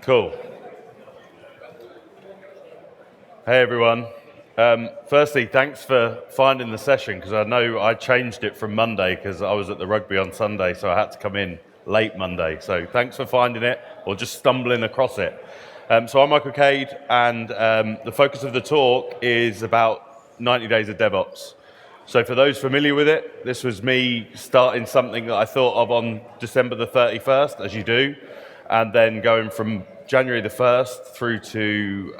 Cool. Hey, everyone. Firstly, thanks for finding the session, because I know I changed it from Monday because I was at the rugby on Sunday, so I had to come in late Monday. So thanks for finding it, or just stumbling across it. So I'm Michael Cade, and the focus of the talk is about 90 days of DevOps. So for those familiar with it, this was me starting something that I thought of on December the 31st, as you do, and then going from January the 1st through to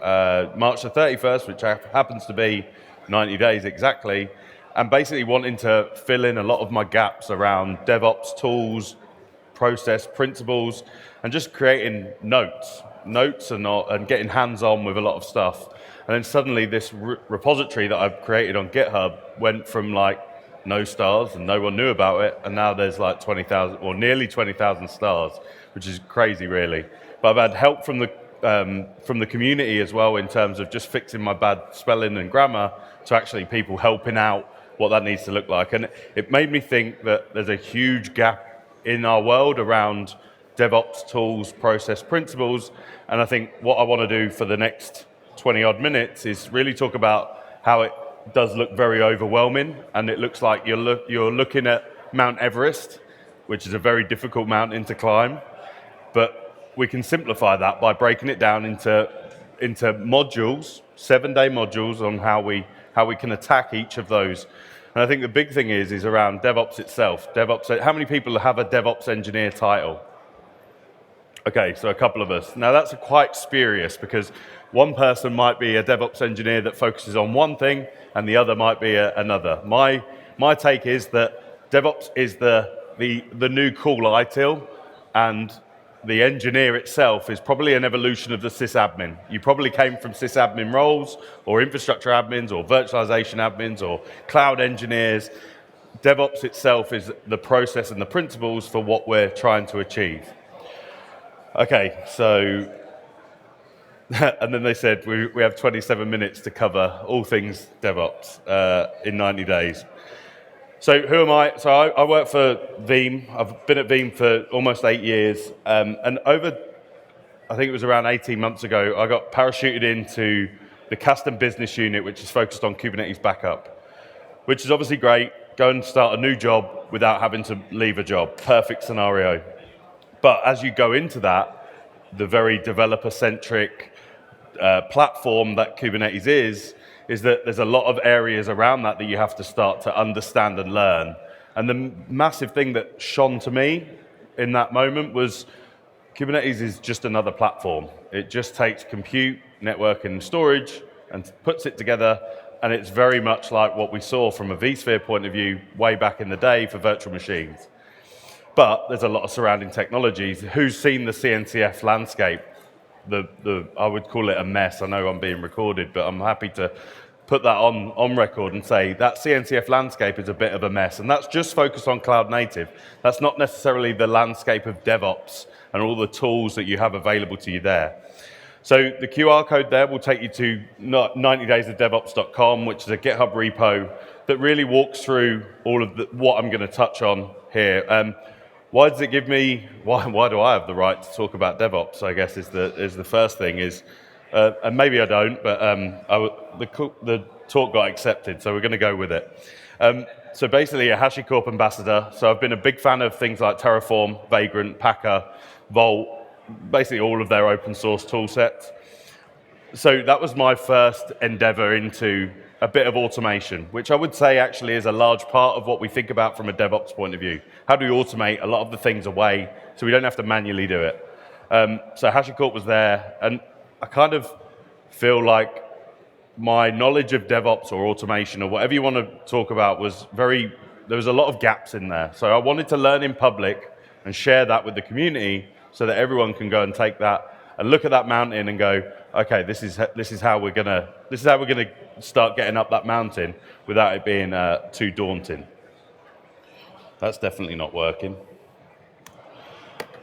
March the 31st, which happens to be 90 days exactly, and basically wanting to fill in a lot of my gaps around DevOps tools, process, principles, and just creating notes and getting hands-on with a lot of stuff. And then suddenly this repository that I've created on GitHub went from like no stars and no one knew about it, and now there's like 20,000 or nearly 20,000 stars, which is crazy really. But I've had help from the community as well, in terms of just fixing my bad spelling and grammar, to actually people helping out what that needs to look like. And it made me think that there's a huge gap in our world around DevOps tools, process, principles. And I think what I want to do for the next 20 odd minutes is really talk about how it does look very overwhelming, and it looks like you're looking at Mount Everest, which is a very difficult mountain to climb, but we can simplify that by breaking it down into modules, 7-day modules, on how we can attack each of those. And I think the big thing is around DevOps itself. DevOps. How many people have a DevOps engineer title? Okay, so a couple of us. Now that's quite spurious, because one person might be a DevOps engineer that focuses on one thing, and the other might be another. My take is that DevOps is the new cool ITIL, and the engineer itself is probably an evolution of the sysadmin. You probably came from sysadmin roles, or infrastructure admins, or virtualization admins, or cloud engineers. DevOps itself is the process and the principles for what we're trying to achieve. Okay, so, and then they said we have 27 minutes to cover all things DevOps in 90 days. So who am I? So I work for Veeam. I've been at Veeam for almost 8 years. And over, I think it was around 18 months ago, I got parachuted into the custom business unit, which is focused on Kubernetes backup, which is obviously great. Go and start a new job without having to leave a job. Perfect scenario. But as you go into that, the very developer-centric platform that Kubernetes is that there's a lot of areas around that you have to start to understand and learn. And the massive thing that shone to me in that moment was Kubernetes is just another platform. It just takes compute, network, and storage and puts it together, and it's very much like what we saw from a vSphere point of view way back in the day for virtual machines. But there's a lot of surrounding technologies. Who's seen the CNCF landscape? I would call it a mess. I know I'm being recorded, but I'm happy to put that on record and say that CNCF landscape is a bit of a mess. And that's just focused on cloud native. That's not necessarily the landscape of DevOps and all the tools that you have available to you there. So the QR code there will take you to 90daysofdevops.com, which is a GitHub repo that really walks through all of what I'm going to touch on here. Why does it give me? Why do I have the right to talk about DevOps? I guess is the first thing and maybe I don't, but the talk got accepted, so we're going to go with it. So basically, a HashiCorp ambassador. So I've been a big fan of things like Terraform, Vagrant, Packer, Vault, basically all of their open source tool sets. So that was my first endeavor into a bit of automation, which I would say actually is a large part of what we think about from a DevOps point of view. How do we automate a lot of the things away so we don't have to manually do it? So HashiCorp was there, and I kind of feel like my knowledge of DevOps or automation or whatever you want to talk about there was a lot of gaps in there. So I wanted to learn in public and share that with the community so that everyone can go and take that and look at that mountain and go, okay, this is how we're gonna start getting up that mountain without it being too daunting. That's definitely not working.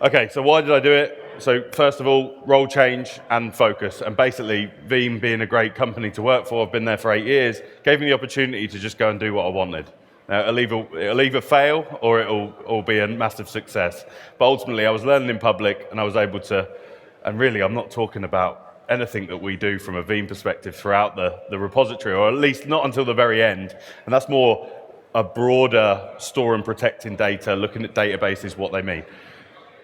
Okay, so why did I do it? So first of all, role change and focus. And basically, Veeam being a great company to work for, I've been there for 8 years, gave me the opportunity to just go and do what I wanted. It'll either fail or it'll be a massive success. But ultimately, I was learning in public, and I was able to. And really, I'm not talking about anything that we do from a Veeam perspective throughout the repository, or at least not until the very end. And that's more a broader store and protecting data, looking at databases, what they mean.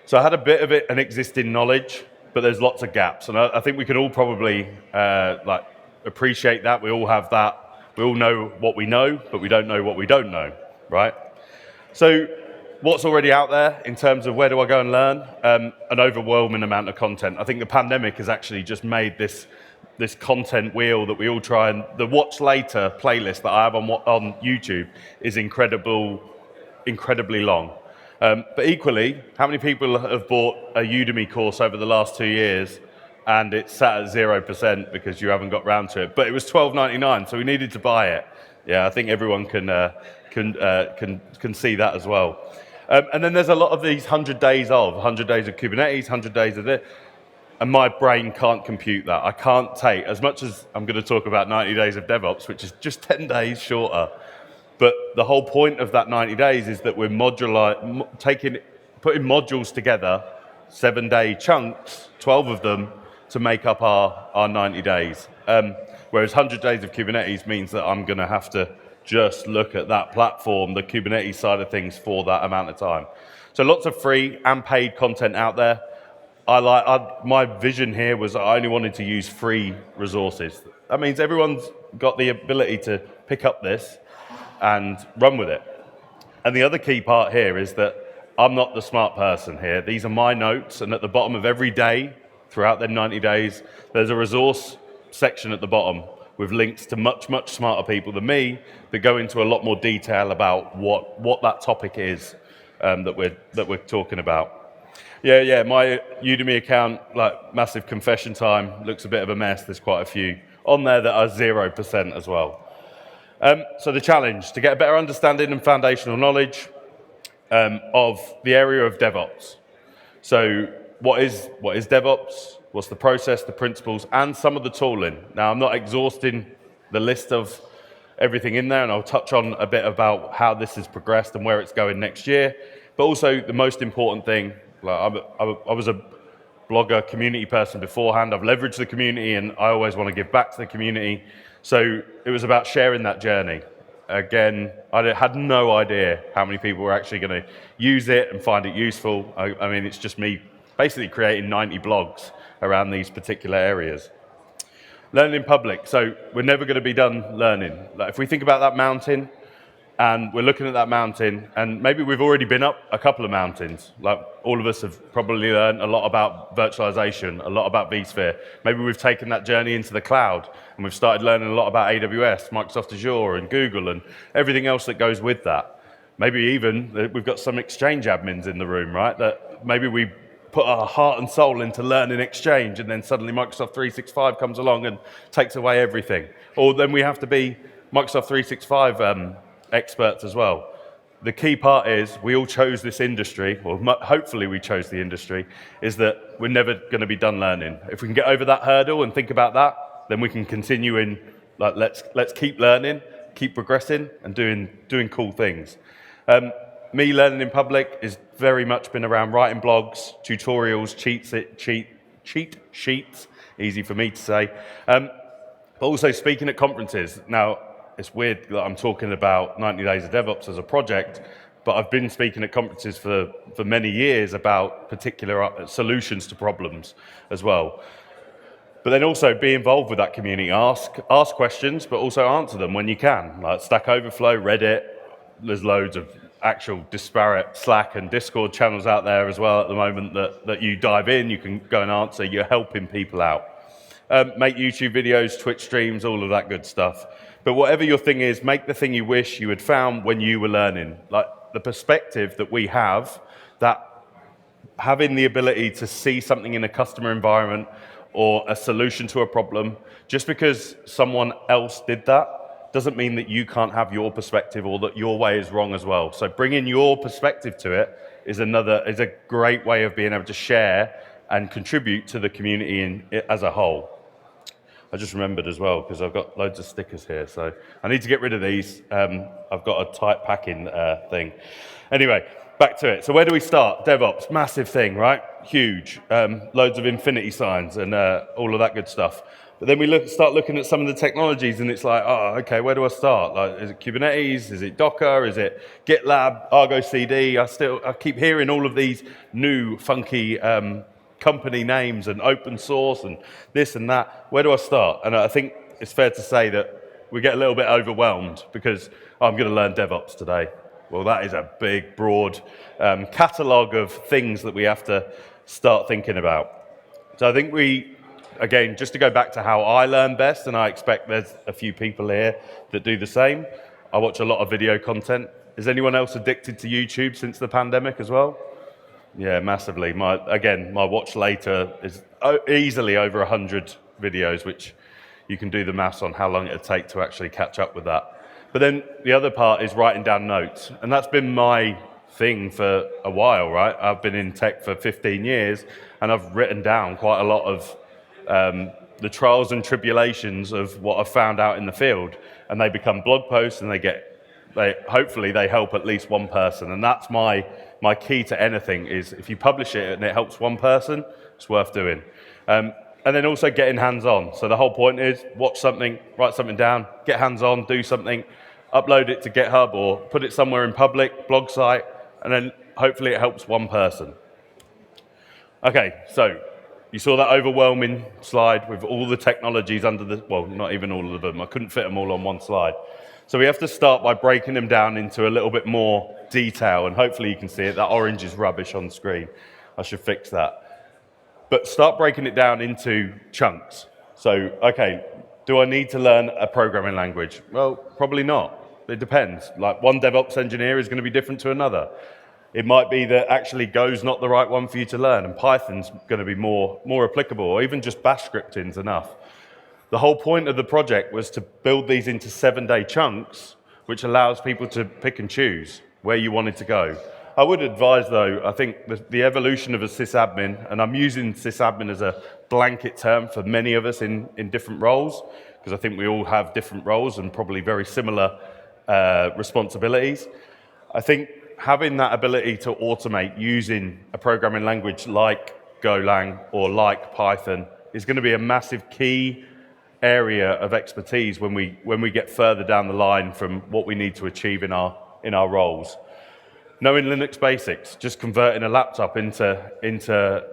So I had a bit of it, an existing knowledge, but there's lots of gaps. And I think we can all probably appreciate that. We all have that. We all know what we know, but we don't know what we don't know, right? So what's already out there in terms of where do I go and learn? An overwhelming amount of content. I think the pandemic has actually just made this content wheel that we all try, and the watch later playlist that I have on YouTube is incredibly long. But equally, how many people have bought a Udemy course over the last 2 years and it's sat at 0% because you haven't got round to it? But it was $12.99, so we needed to buy it. Yeah, I think everyone can see that as well. And then there's a lot of these 100 days of Kubernetes, 100 days of this, and my brain can't compute that. I can't take, as much as I'm going to talk about 90 days of DevOps, which is just 10 days shorter. But the whole point of that 90 days is that we're putting modules together, 7-day chunks, 12 of them, to make up our 90 days. Whereas 100 days of Kubernetes means that I'm going to have to just look at that platform, the Kubernetes side of things, for that amount of time. So lots of free and paid content out there. My vision here was I only wanted to use free resources. That means everyone's got the ability to pick up this and run with it. And the other key part here is that I'm not the smart person here. These are my notes, and at the bottom of every day, throughout them 90 days, there's a resource section at the bottom with links to much, much smarter people than me that go into a lot more detail about what that topic is that we're talking about. Yeah, my Udemy account, like massive confession time, looks a bit of a mess. There's quite a few on there that are 0% as well. So the challenge, to get a better understanding and foundational knowledge of the area of DevOps. So what is DevOps? What's the process, the principles, and some of the tooling? Now, I'm not exhausting the list of everything in there, and I'll touch on a bit about how this has progressed and where it's going next year. But also the most important thing, I was a blogger, community person beforehand. I've leveraged the community, and I always want to give back to the community. So it was about sharing that journey. Again, I had no idea how many people were actually going to use it and find it useful. I mean, it's just me basically creating 90 blogs around these particular areas. Learning in public. So we're never going to be done learning. Like if we think about that mountain, and we're looking at that mountain, and maybe we've already been up a couple of mountains. Like all of us have probably learned a lot about virtualization, a lot about vSphere. Maybe we've taken that journey into the cloud, and we've started learning a lot about AWS, Microsoft Azure, and Google, and everything else that goes with that. Maybe even we've got some Exchange admins in the room, right? That maybe we put our heart and soul into learning Exchange, and then suddenly Microsoft 365 comes along and takes away everything. Or then we have to be Microsoft 365 experts as well. The key part is we all chose this industry, or hopefully we chose the industry, is that we're never going to be done learning. If we can get over that hurdle and think about that, then we can continue in, like, let's keep learning, keep progressing, and doing cool things. Me learning in public is very much been around writing blogs, tutorials, cheat sheets, easy for me to say, but also speaking at conferences. Now, it's weird that I'm talking about 90 Days of DevOps as a project, but I've been speaking at conferences for many years about particular solutions to problems as well. But then also be involved with that community, ask questions, but also answer them when you can. Like Stack Overflow, Reddit, there's loads of actual disparate Slack and Discord channels out there as well at the moment that you dive in, you can go and answer, you're helping people out. Make YouTube videos, Twitch streams, all of that good stuff. But whatever your thing is, make the thing you wish you had found when you were learning. Like the perspective that we have, that having the ability to see something in a customer environment or a solution to a problem, just because someone else did that, doesn't mean that you can't have your perspective or that your way is wrong as well. So bringing your perspective to it is a great way of being able to share and contribute to the community as a whole. I just remembered as well, because I've got loads of stickers here, so I need to get rid of these. I've got a tight packing thing. Anyway, back to it. So where do we start? DevOps, massive thing, right? Huge. Loads of infinity signs and all of that good stuff. But then we start looking at some of the technologies, and it's like, oh, okay, where do I start? Like, is it Kubernetes? Is it Docker? Is it GitLab, Argo CD? I keep hearing all of these new funky company names and open source and this and that. Where do I start? And I think it's fair to say that we get a little bit overwhelmed because I'm going to learn DevOps today. Well, that is a big, broad catalogue of things that we have to start thinking about. So I think again, just to go back to how I learn best, and I expect there's a few people here that do the same. I watch a lot of video content. Is anyone else addicted to YouTube since the pandemic as well? Yeah, massively. My watch later is easily over 100 videos, which you can do the maths on how long it would take to actually catch up with that. But then the other part is writing down notes, and that's been my thing for a while, right? I've been in tech for 15 years, and I've written down quite a lot of the trials and tribulations of what I've found out in the field, and they become blog posts, and hopefully they help at least one person. And that's my key to anything is if you publish it and it helps one person, it's worth doing. And then also getting hands-on. So the whole point is watch something, write something down, get hands-on, do something, upload it to GitHub or put it somewhere in public, blog site, and then hopefully it helps one person. Okay, so you saw that overwhelming slide with all the technologies well, not even all of them. I couldn't fit them all on one slide. So we have to start by breaking them down into a little bit more detail, and hopefully you can see it. That orange is rubbish on screen. I should fix that. But start breaking it down into chunks. So, okay, do I need to learn a programming language? Well, probably not. It depends. Like one DevOps engineer is going to be different to another. It might be that actually Go's not the right one for you to learn, and Python's going to be more applicable, or even just Bash scripting's enough. The whole point of the project was to build these into 7-day chunks, which allows people to pick and choose where you wanted to go. I would advise, though, I think the evolution of a sysadmin, and I'm using sysadmin as a blanket term for many of us in different roles, because I think we all have different roles and probably very similar responsibilities. I think having that ability to automate using a programming language like Golang or like Python is going to be a massive key area of expertise when we get further down the line from what we need to achieve in our roles. Knowing Linux basics, just converting a laptop into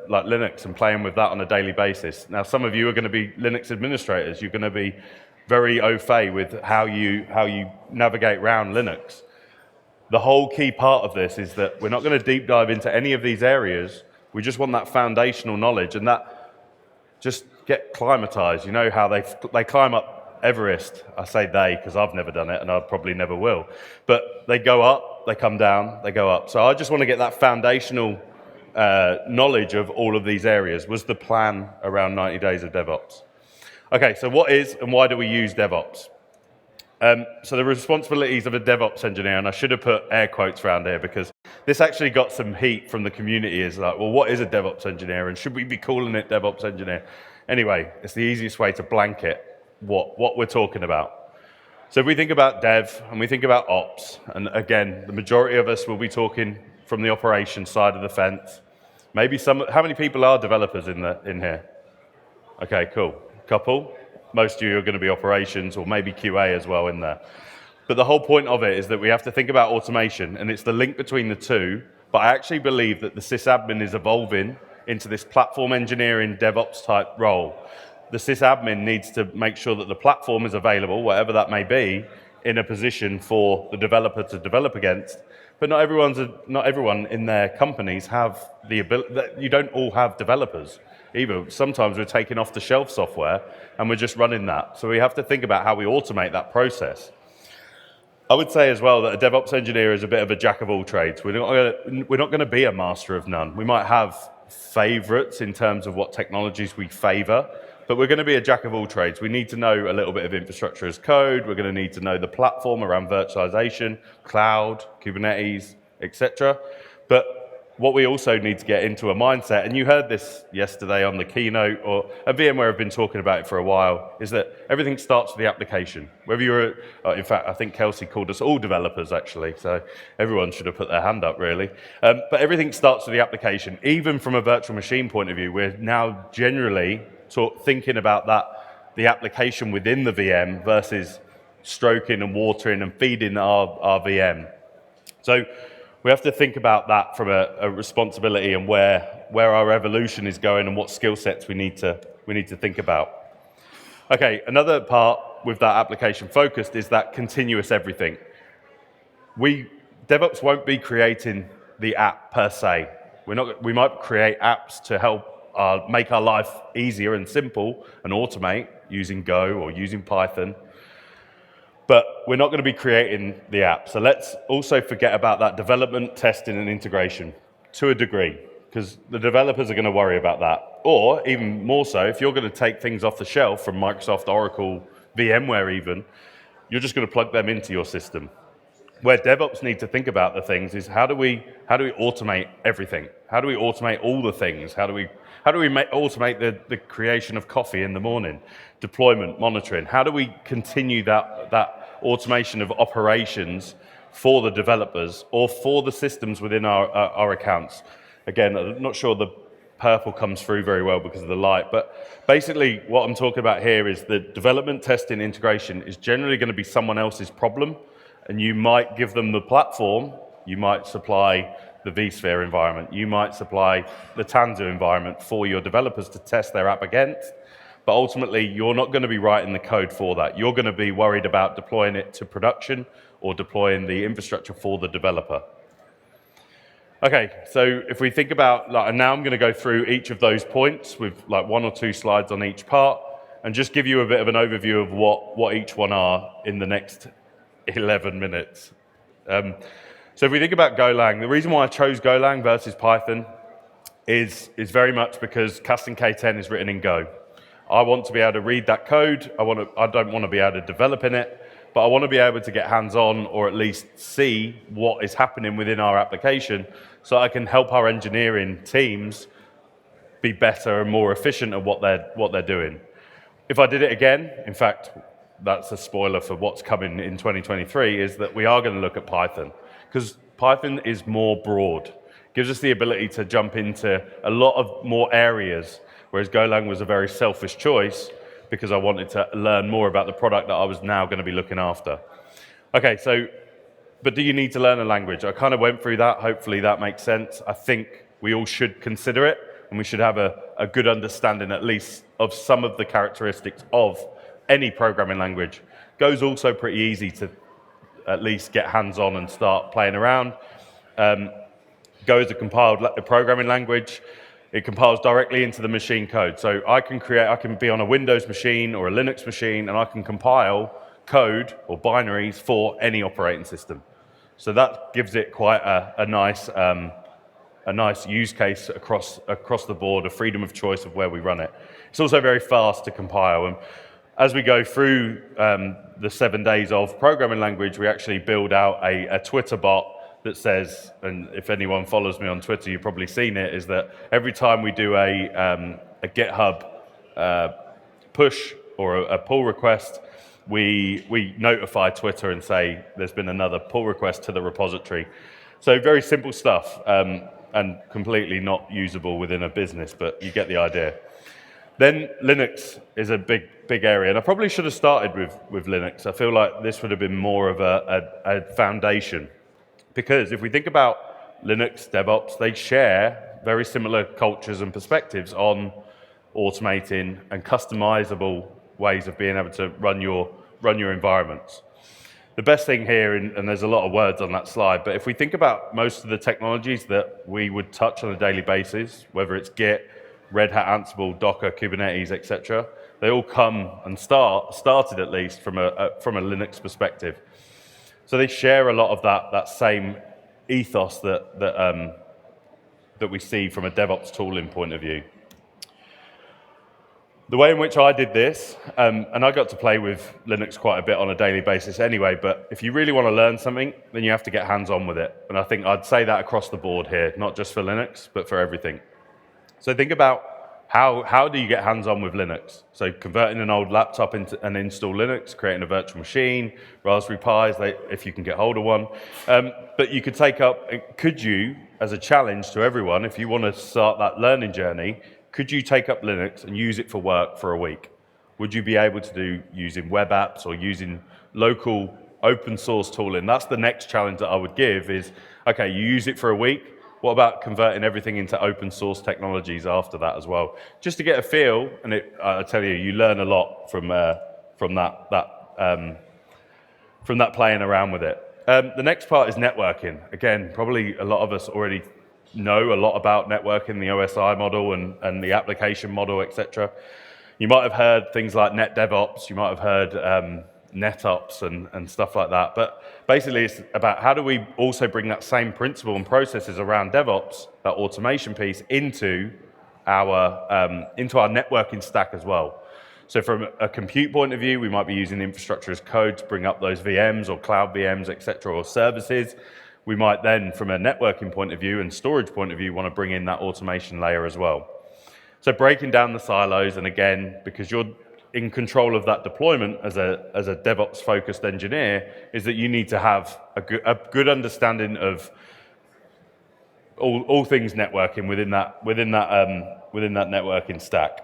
like Linux and playing with that on a daily basis. Now, some of you are going to be Linux administrators. You're going to be very au fait with how you navigate around Linux. The whole key part of this is that we're not going to deep dive into any of these areas. We just want that foundational knowledge, and that just get climatized. You know how they climb up Everest. I say they because I've never done it, and I probably never will. But they go up, they come down, they go up. So I just want to get that foundational knowledge of all of these areas was the plan around 90 Days of DevOps. Okay, so what is and why do we use DevOps? So the responsibilities of a DevOps engineer, and I should have put air quotes around here because this actually got some heat from the community, is like, well, what is a DevOps engineer, and should we be calling it DevOps engineer? Anyway, it's the easiest way to blanket what we're talking about. So if we think about dev and we think about ops, and again, the majority of us will be talking from the operations side of the fence. Maybe how many people are developers in here? Okay, cool. Couple. Most of you are going to be operations or maybe QA as well in there. But the whole point of it is that we have to think about automation, and it's the link between the two. But I actually believe that the sysadmin is evolving into this platform engineering DevOps type role. The sysadmin needs to make sure that the platform is available, whatever that may be, in a position for the developer to develop against. But not everyone in their companies have the ability. You don't all have developers either. Sometimes we're taking off-the-shelf software and we're just running that. So we have to think about how we automate that process. I would say as well that a DevOps engineer is a bit of a jack of all trades. We're not going to be a master of none. We might have favorites in terms of what technologies we favor, but we're going to be a jack of all trades. We need to know a little bit of infrastructure as code. We're going to need to know the platform around virtualization, cloud, Kubernetes, etc. But what we also need to get into a mindset, and you heard this yesterday on the keynote, or at VMware have been talking about it for a while, is that everything starts with the application. Whether you're, in fact, I think Kelsey called us all developers actually, so everyone should have put their hand up really. But everything starts with the application. Even from a virtual machine point of view, we're now generally thinking about the application within the VM versus stroking and watering and feeding our VM. So we have to think about that from a responsibility and where our evolution is going and what skill sets we need to think about. Okay, another part with that application focused is that continuous everything. DevOps won't be creating the app per se. We might create apps to help make our life easier and simple and automate using Go or using Python. But we're not going to be creating the app. So let's also forget about that development, testing, and integration to a degree, because the developers are going to worry about that. Or even more so, if you're going to take things off the shelf from Microsoft, Oracle, VMware even, you're just going to plug them into your system. Where DevOps need to think about the things is how do we automate everything? How do we automate all the things? How do we automate the creation of coffee in the morning, deployment, monitoring? How do we continue that automation of operations for the developers or for the systems within our accounts? Again, I'm not sure the purple comes through very well because of the light, but basically what I'm talking about here is the development, testing, integration is generally going to be someone else's problem, and you might give them the platform, you might supply the vSphere environment, you might supply the Tanzu environment for your developers to test their app against, but ultimately you're not going to be writing the code for that. You're going to be worried about deploying it to production or deploying the infrastructure for the developer. Okay, so if we think about, and now I'm going to go through each of those points with like 1 or 2 slides on each part, and just give you a bit of an overview of what each one are in the next 11 minutes. So if we think about Golang, the reason why I chose Golang versus Python is very much because Custom K10 is written in Go. I want to be able to read that code. I don't want to be able to develop in it, but I want to be able to get hands-on or at least see what is happening within our application so I can help our engineering teams be better and more efficient at what they're doing. If I did it again, in fact, that's a spoiler for what's coming in 2023, is that we are going to look at Python, because Python is more broad. Gives us the ability to jump into a lot of more areas, whereas Golang was a very selfish choice because I wanted to learn more about the product that I was now going to be looking after. Okay, so, but do you need to learn a language? I kind of went through that. Hopefully that makes sense. I think we all should consider it, and we should have a good understanding at least of some of the characteristics of any programming language. Go's also pretty easy to at least get hands-on and start playing around. Go is a compiled programming language. It compiles directly into the machine code. So I can be on a Windows machine or a Linux machine, and I can compile code or binaries for any operating system. So that gives it quite a nice use case across the board, a freedom of choice of where we run it. It's also very fast to compile. And as we go through the 7 days of programming language, we actually build out a Twitter bot that says, and if anyone follows me on Twitter, you've probably seen it, is that every time we do a GitHub push or a pull request, we notify Twitter and say there's been another pull request to the repository. So very simple stuff, and completely not usable within a business, but you get the idea. Then Linux is a big area, and I probably should have started with Linux. I feel like this would have been more of a foundation, because if we think about Linux, DevOps, they share very similar cultures and perspectives on automating and customizable ways of being able to run your environments. The best thing here, and there's a lot of words on that slide, but if we think about most of the technologies that we would touch on a daily basis, whether it's Git, Red Hat, Ansible, Docker, Kubernetes, etc., they all come and started at least from a Linux perspective. So they share a lot of that same ethos that we see from a DevOps tooling point of view. The way in which I did this, and I got to play with Linux quite a bit on a daily basis anyway, but if you really want to learn something, then you have to get hands-on with it. And I think I'd say that across the board here, not just for Linux, but for everything. So think about how do you get hands-on with Linux? So converting an old laptop into and install Linux, creating a virtual machine, Raspberry Pis, if you can get hold of one. But you could you, as a challenge to everyone, if you want to start that learning journey, could you take up Linux and use it for work for a week? Would you be able to do using web apps or using local open source tooling? That's the next challenge that I would give is, okay, you use it for a week. What about converting everything into open source technologies after that as well? Just to get a feel, and I tell you, you learn a lot from that playing around with it. The next part is networking. Again, probably a lot of us already know a lot about networking, the OSI model and the application model, etc. You might have heard things like net DevOps, you might have heard NetOps and stuff like that. But basically it's about how do we also bring that same principle and processes around DevOps, that automation piece, into our networking stack as well. So from a compute point of view, we might be using infrastructure as code to bring up those VMs or cloud VMs, etc., or services. We might then, from a networking point of view and storage point of view, want to bring in that automation layer as well. So breaking down the silos, and again, because you're in control of that deployment as a DevOps-focused engineer, is that you need to have a good understanding of all things networking within that networking stack.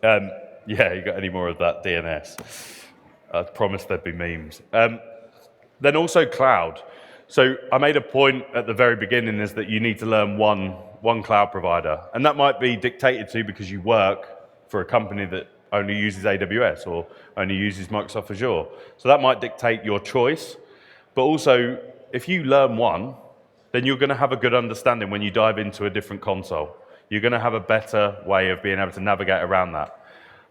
Yeah, you got any more of that DNS? I promised there'd be memes. Then also cloud. So I made a point at the very beginning is that you need to learn one cloud provider. And that might be dictated to because you work for a company that only uses AWS or only uses Microsoft Azure. So that might dictate your choice. But also, if you learn one, then you're going to have a good understanding when you dive into a different console. You're going to have a better way of being able to navigate around that.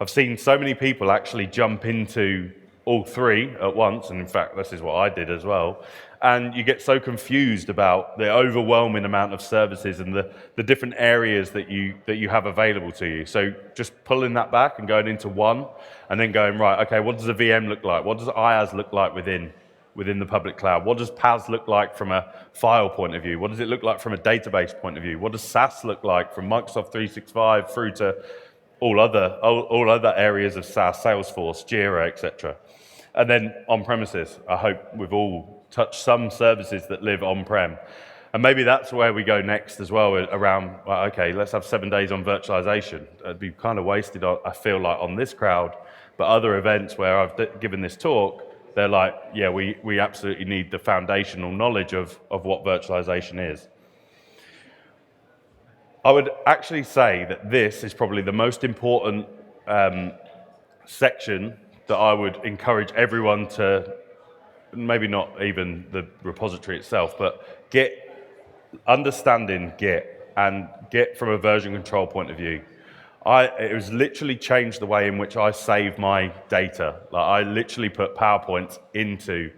I've seen so many people actually jump into all three at once, and in fact, this is what I did as well. And you get so confused about the overwhelming amount of services and the different areas that you have available to you. So just pulling that back and going into one, and then going, right, okay, what does a VM look like? What does IaaS look like within the public cloud? What does PaaS look like from a file point of view? What does it look like from a database point of view? What does SaaS look like from Microsoft 365 through to all other areas of SaaS, Salesforce, Jira, etc. And then on-premises, I hope we've all touched some services that live on-prem. And maybe that's where we go next as well, around, well, okay, let's have 7 days on virtualization. It'd be kind of wasted, I feel like, on this crowd. But other events where I've given this talk, they're like, yeah, we absolutely need the foundational knowledge of what virtualization is. I would actually say that this is probably the most important section that I would encourage everyone to, maybe not even the repository itself, but understanding Git and Git from a version control point of view. It was literally changed the way in which I save my data. Like I literally put PowerPoints into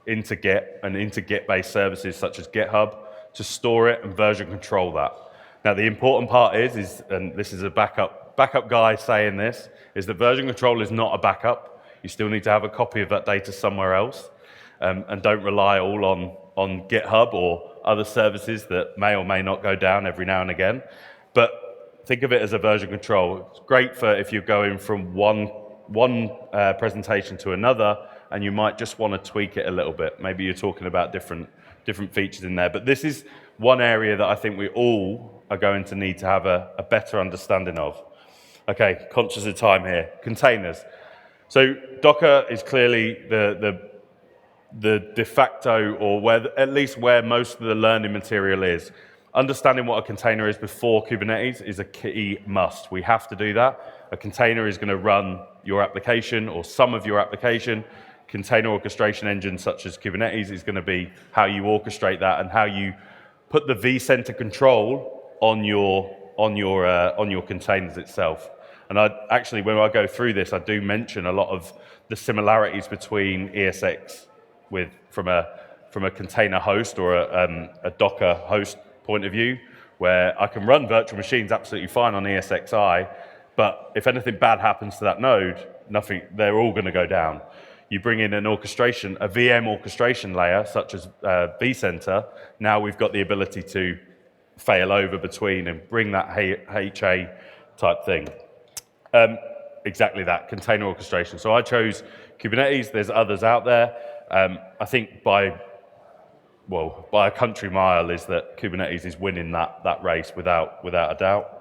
Git and into Git-based services such as GitHub to store it and version control that. Now the important part is, and this is a backup guy saying this, is that version control is not a backup. You still need to have a copy of that data somewhere else, and don't rely all on GitHub or other services that may or may not go down every now and again. But think of it as a version control. It's great for if you're going from one presentation to another, and you might just want to tweak it a little bit. Maybe you're talking about different features in there. But this is one area that I think we all are going to need to have a better understanding of. Okay, conscious of time here. Containers. So Docker is clearly the de facto, or at least where most of the learning material is. Understanding what a container is before Kubernetes is a key must. We have to do that. A container is going to run your application or some of your application. Container orchestration engine such as Kubernetes is going to be how you orchestrate that and how you put the vCenter control on your containers itself. And actually, when I go through this, I do mention a lot of the similarities between ESX from a container host or a Docker host point of view, where I can run virtual machines absolutely fine on ESXi, But if anything bad happens to that node, they're all going to go down. You bring in a VM orchestration layer, such as vCenter. Now we've got the ability to fail over between and bring that HA type thing. Exactly that, container orchestration. So I chose Kubernetes. There's others out there. I think by a country mile is that Kubernetes is winning that race without a doubt.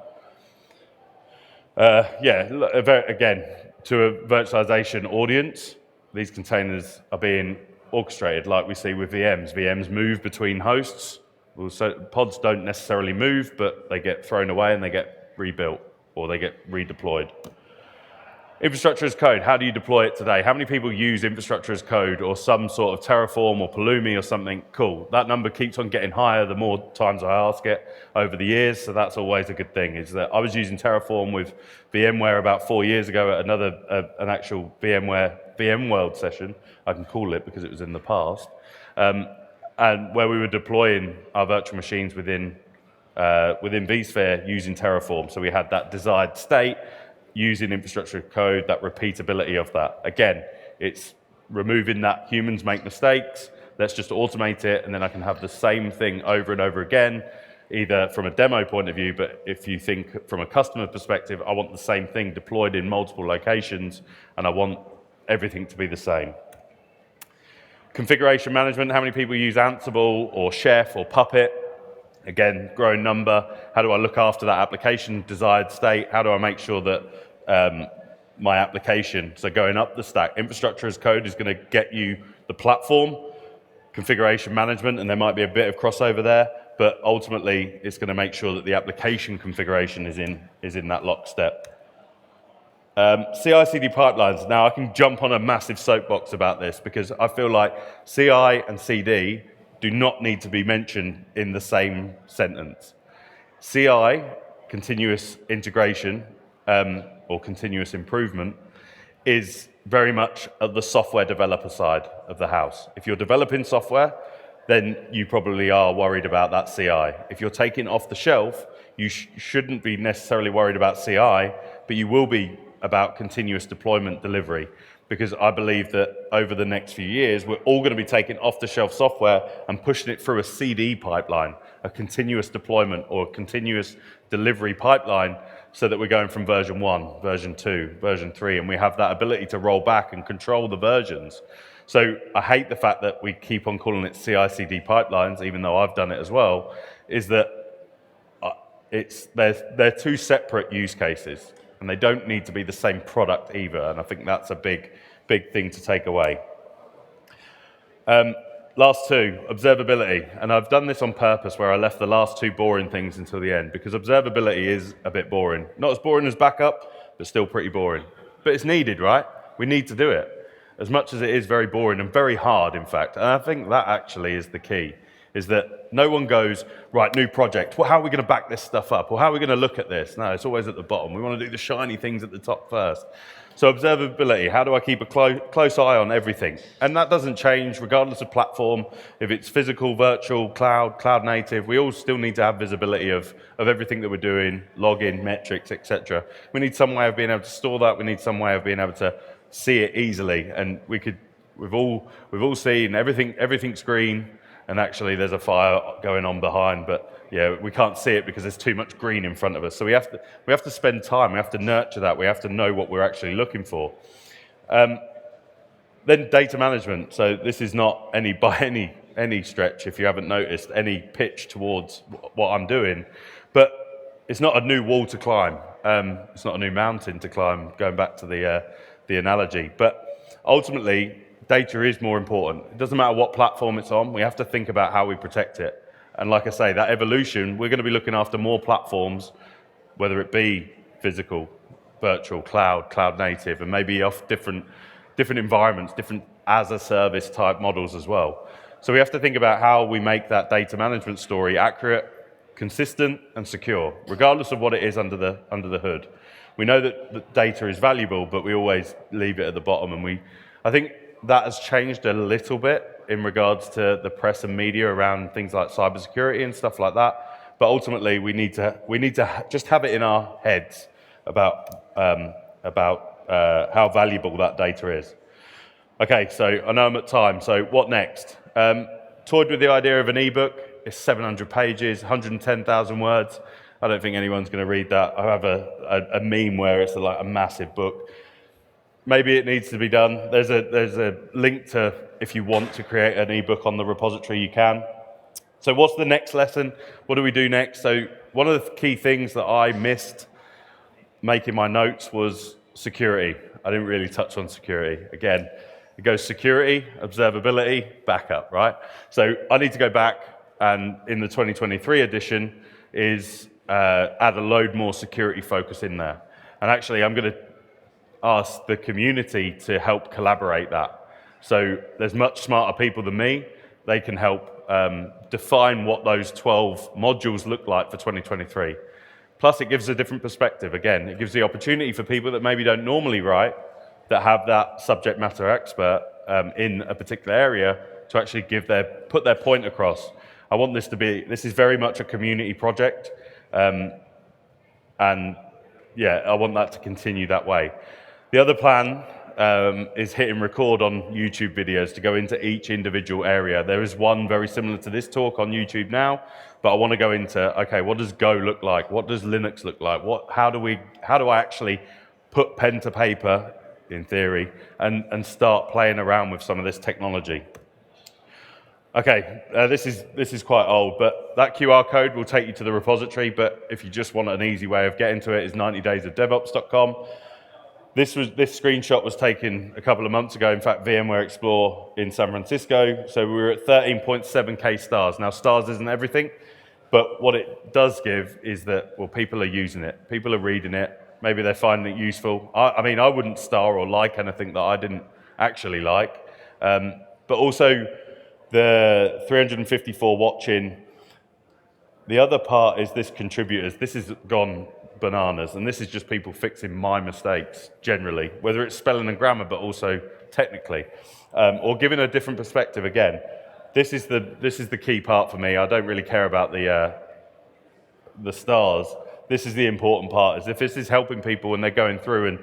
Again, to a virtualization audience, these containers are being orchestrated like we see with VMs. VMs move between hosts. So pods don't necessarily move, but they get thrown away and they get rebuilt or they get redeployed. Infrastructure as code, how do you deploy it today? How many people use infrastructure as code or some sort of Terraform or Pulumi or something? Cool. That number keeps on getting higher the more times I ask it over the years, so that's always a good thing. Is that I was using Terraform with VMware about 4 years ago at an actual VMworld session, I can call it because it was in the past, and where we were deploying our virtual machines within vSphere using Terraform. So we had that desired state, using infrastructure code, that repeatability of that. Again, it's removing that humans make mistakes, let's just automate it, and then I can have the same thing over and over again, either from a demo point of view, but if you think from a customer perspective, I want the same thing deployed in multiple locations, and I want everything to be the same. Configuration management, how many people use Ansible or Chef or Puppet? Again, growing number. How do I look after that application desired state? How do I make sure that my application, so going up the stack, infrastructure as code is going to get you the platform, configuration management, and there might be a bit of crossover there, but ultimately it's going to make sure that the application configuration is in that lockstep. CI/CD pipelines. Now I can jump on a massive soapbox about this because I feel like CI and CD do not need to be mentioned in the same sentence. CI, continuous integration, or continuous improvement, is very much at the software developer side of the house. If you're developing software, then you probably are worried about that CI. If you're taking it off the shelf, you shouldn't be necessarily worried about CI, but you will be about continuous deployment delivery. Because I believe that over the next few years, we're all going to be taking off-the-shelf software and pushing it through a CD pipeline, a continuous deployment or a continuous delivery pipeline, so that we're going from version 1, version 2, version 3, and we have that ability to roll back and control the versions. So I hate the fact that we keep on calling it CI/CD pipelines, even though I've done it as well, is that they're two separate use cases, and they don't need to be the same product either, and I think that's a big thing to take away. Last two, observability, and I've done this on purpose where I left the last two boring things until the end, because observability is a bit boring. Not as boring as backup, but still pretty boring. But it's needed, right? We need to do it, as much as it is very boring and very hard, in fact, and I think that actually is the key. Is that no one goes, right, new project, well, how are we going to back this stuff up? Or how are we going to look at this? No, it's always at the bottom. We want to do the shiny things at the top first. So observability, how do I keep a close eye on everything? And that doesn't change regardless of platform. If it's physical, virtual, cloud native, we all still need to have visibility of everything that we're doing, login, metrics, etc. We need some way of being able to store that. We need some way of being able to see it easily. And we've all seen everything's green, and actually there's a fire going on behind, but yeah, we can't see it because there's too much green in front of us. So we have to spend time, we have to nurture that, we have to know what we're actually looking for. Then data management. So this is not by any stretch, if you haven't noticed, any pitch towards what I'm doing, but it's not a new wall to climb. It's not a new mountain to climb, going back to the analogy, but ultimately, data is more important. It doesn't matter what platform it's on, we have to think about how we protect it. And like I say, that evolution, we're going to be looking after more platforms, whether it be physical, virtual, cloud native, and maybe off different environments, different as-a-service type models as well. So we have to think about how we make that data management story accurate, consistent, and secure, regardless of what it is under the hood. We know that the data is valuable, but we always leave it at the bottom, and I think that has changed a little bit in regards to the press and media around things like cybersecurity and stuff like that. But ultimately, we need to just have it in our heads about how valuable that data is. Okay, so I know I'm at time, so what next? Toyed with the idea of an ebook. It's 700 pages, 110,000 words. I don't think anyone's going to read that. I have a meme where it's like a massive book. Maybe it needs to be done. There's a link to, if you want to create an ebook on the repository, you can. So what's the next lesson? What do we do next? So one of the key things that I missed making my notes was security. I didn't really touch on security. Again, it goes security, observability, backup, right? So I need to go back and in the 2023 edition is add a load more security focus in there. And actually, I'm going to ask the community to help collaborate that. So there's much smarter people than me. They can help define what those 12 modules look like for 2023. Plus, it gives a different perspective. Again, it gives the opportunity for people that maybe don't normally write, that have that subject matter expert in a particular area, to actually put their point across. I want this is very much a community project. And yeah, I want that to continue that way. The other plan is hitting record on YouTube videos to go into each individual area. There is one very similar to this talk on YouTube now, but I want to go into, okay, what does Go look like? What does Linux look like? How do I actually put pen to paper, in theory, and start playing around with some of this technology? Okay, this is quite old, but that QR code will take you to the repository, but if you just want an easy way of getting to it, is 90daysofdevops.com. This screenshot was taken a couple of months ago, in fact, VMware Explore in San Francisco. So we were at 13.7K stars. Now, stars isn't everything, but what it does give is that, well, people are using it. People are reading it. Maybe they're finding it useful. I mean, I wouldn't star or like anything that I didn't actually like. But also, the 354 watching. The other part is this contributors. This has gone bananas, and this is just people fixing my mistakes generally, whether it's spelling and grammar, but also technically, or giving a different perspective. Again, this is the key part for me. I don't really care about the stars. This is the important part. Is if this is helping people when they're going through and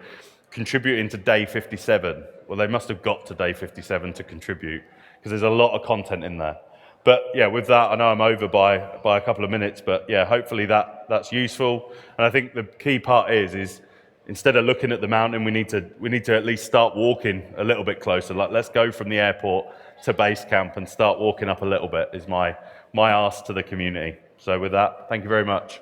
contributing to day 57, well, they must have got to day 57 to contribute, because there's a lot of content in there. But yeah, with that, I know I'm over by a couple of minutes, but yeah, hopefully that's useful. And I think the key part is instead of looking at the mountain, we need to at least start walking a little bit closer. Like, let's go from the airport to base camp and start walking up a little bit, is my ask to the community. So with that, thank you very much.